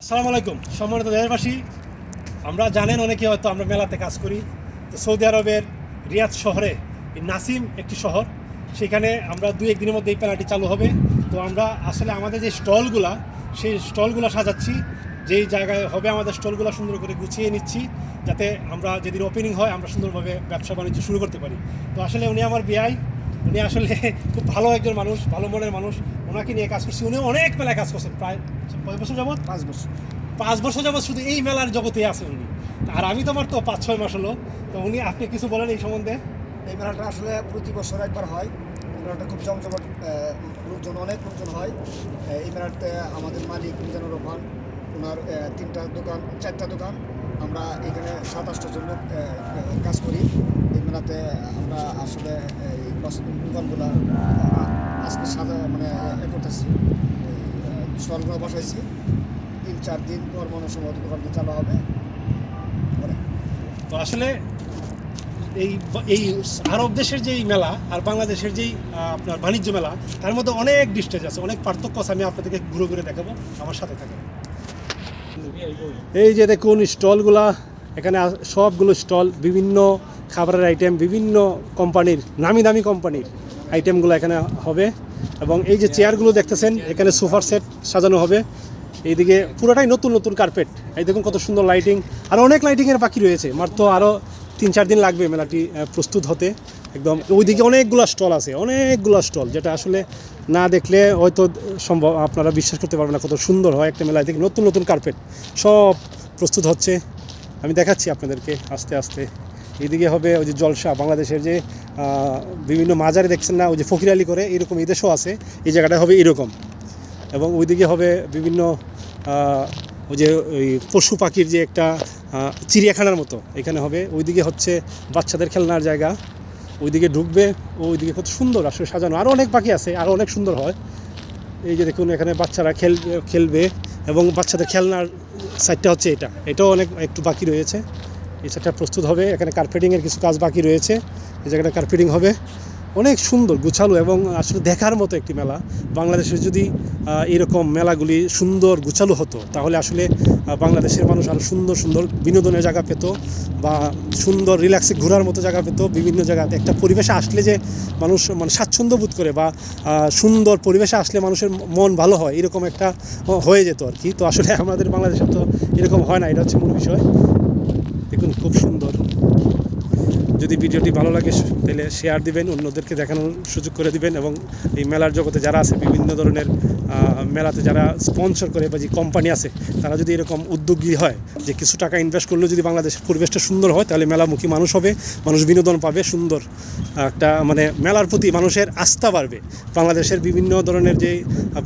আসসালামু আলাইকুম সম্মানিত দেশবাসী, আমরা জানেন অনেকে হয়তো আমরা মেলাতে কাজ করি। তো সৌদি আরবের রিয়াদ শহরে নাসিম একটি শহর, সেখানে আমরা 2-1 দিনের মধ্যে এই মেলাটি চালু হবে। তো আমরা আসলে আমাদের যে স্টলগুলা, সেই স্টলগুলো সাজাচ্ছি। যেই জায়গায় হবে আমাদের স্টলগুলো সুন্দর করে গুছিয়ে নিচ্ছি, যাতে আমরা যেদিন ওপেনিং হয় আমরা সুন্দরভাবে ব্যবসা বাণিজ্য শুরু করতে পারি। তো আসলে উনি আমার বিআই, উনি আসলে খুব ভালো একজন মানুষ, ভালো মনের মানুষ। ওনাকে নিয়ে কাজ করছি, উনি অনেক মেলায় কাজ করছেন, প্রায় 5 বছর যাবত। 5 বছর যাবত শুধু এই মেলার জগতে আছে উনি। আর আমি তো আমার তো 5-6 মাস হলো। তো উনি, আপনি কিছু বলেন এই সম্বন্ধে? এই মেলাটা আসলে প্রতি বছর একবার হয়। এই মেলাটা খুব জমজমাট, অনেক লোকজন হয়। এই মেলাতে আমাদের মালিক মিজানুর রহমান, ওনার 4টা দোকান, আমরা এখানে 27টা জন লোক কাজ করি। এই মেলাতে আমরা আসলে এই দোকানগুলো আজকে করতেছি, স্টলগুলো বসাইছি। 3-4 দিন পর সম্ভবত দোকানটি চালু হবে। তো আসলে এই এই আরব দেশের যেই মেলা আর বাংলাদেশের যেই আপনার বাণিজ্য মেলা, তার মধ্যে অনেক ডিস্টেন্স আছে, অনেক পার্থক্য আছে। আমি আপনাদেরকে ঘুরে ঘুরে দেখাবো, আমার সাথে থাকেন। এই যে দেখুন স্টলগুলা, এখানে সবগুলো স্টল, বিভিন্ন খাবারের আইটেম, বিভিন্ন কোম্পানির, নামি দামি কোম্পানির আইটেমগুলো এখানে হবে। এবং এই যে চেয়ারগুলো দেখতেছেন, এখানে সোফার সেট সাজানো হবে। এইদিকে পুরোটাই নতুন নতুন কার্পেট। এই দেখুন কত সুন্দর লাইটিং, আর অনেক লাইটিংয়ের বাকি রয়েছে। মাত্র আরও 3-4 দিন লাগবে মেলাটি প্রস্তুত হতে। একদম ওইদিকে অনেকগুলো স্টল আছে, অনেকগুলো স্টল, যেটা আসলে না দেখলে হয়তো সম্ভব, আপনারা বিশ্বাস করতে পারবেন না কত সুন্দর হয় একটা মেলায় থেকে। নতুন নতুন কার্পেট সব প্রস্তুত হচ্ছে, আমি দেখাচ্ছি আপনাদেরকে আস্তে আস্তে। এইদিকে হবে ওই যে জলসা, বাংলাদেশের যে বিভিন্ন মাজারে দেখছেন না, ওই যে ফকির আলী করে, এরকম এই দেশও আছে। এই জায়গাটা হবে এরকম। এবং ওইদিকে হবে বিভিন্ন ওই যে ওই পশু পাখির যে একটা চিড়িয়াখানার মতো এখানে হবে। ওইদিকে হচ্ছে বাচ্চাদের খেলনার জায়গা, ওইদিকে ঢুকবে। ওইদিকে কত সুন্দর আসলে সাজানো, আরও অনেক বাকি আছে, আরও অনেক সুন্দর হয়। এই যে দেখুন এখানে বাচ্চারা খেলবে, এবং বাচ্চাদের খেলনার সাইডটা হচ্ছে এটাও অনেক একটু বাকি রয়েছে। এই সাইডটা প্রস্তুত হবে। এখানে কার্পেটিংয়ের কিছু কাজ বাকি রয়েছে, এই জায়গাটা কার্পেটিং হবে। অনেক সুন্দর গুছালো এবং আসলে দেখার মতো একটি মেলা। বাংলাদেশের যদি এরকম মেলাগুলি সুন্দর গুছালো হতো, তাহলে আসলে বাংলাদেশের মানুষ আরও সুন্দর সুন্দর বিনোদনের জায়গা পেত, বা সুন্দর রিল্যাক্সে ঘোরার মতো জায়গা পেত। বিভিন্ন জায়গাতে একটা পরিবেশে আসলে যে মানুষ স্বাচ্ছন্দ্য বোধ করে, বা সুন্দর পরিবেশে আসলে মানুষের মন ভালো হয়, এরকম একটা হয়ে যেত আর কি। তো আসলে আমাদের বাংলাদেশে তো এরকম হয় না, এটা হচ্ছে মূল বিষয়। দেখুন খুব সুন্দর। যদি ভিডিওটি ভালো লাগে তাহলে শেয়ার দিবেন, অন্যদেরকে দেখানোর সুযোগ করে দিবেন। এবং এই মেলার জগতে যারা আছে, বিভিন্ন ধরনের মেলাতে যারা স্পন্সর করে বা যে কোম্পানি আছে, তারা যদি এরকম উদ্যোগী হয় যে কিছু টাকা ইনভেস্ট করলেও যদি বাংলাদেশের পরিবেশটা সুন্দর হয়, তাহলে মেলামুখী মানুষ হবে, মানুষ বিনোদন পাবে, সুন্দর একটা মেলার প্রতি মানুষের আস্থা বাড়বে। বাংলাদেশের বিভিন্ন ধরনের যে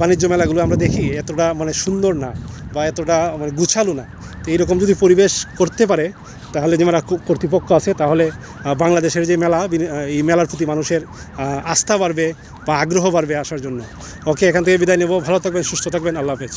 বাণিজ্য মেলাগুলো আমরা দেখি, এতটা সুন্দর না, বা এতটা গুছালো না। তো এইরকম যদি পরিবেশ করতে পারে, তাহলে যে কর্তৃপক্ষ আছে, তাহলে বাংলাদেশের যে মেলা, এই মেলার প্রতি মানুষের আস্থা বাড়বে বা আগ্রহ বাড়বে আসার জন্য। ওকে, এখান থেকে বিদায় নেব। ভালো থাকবেন, সুস্থ থাকবেন, আল্লাহ হাফেজ।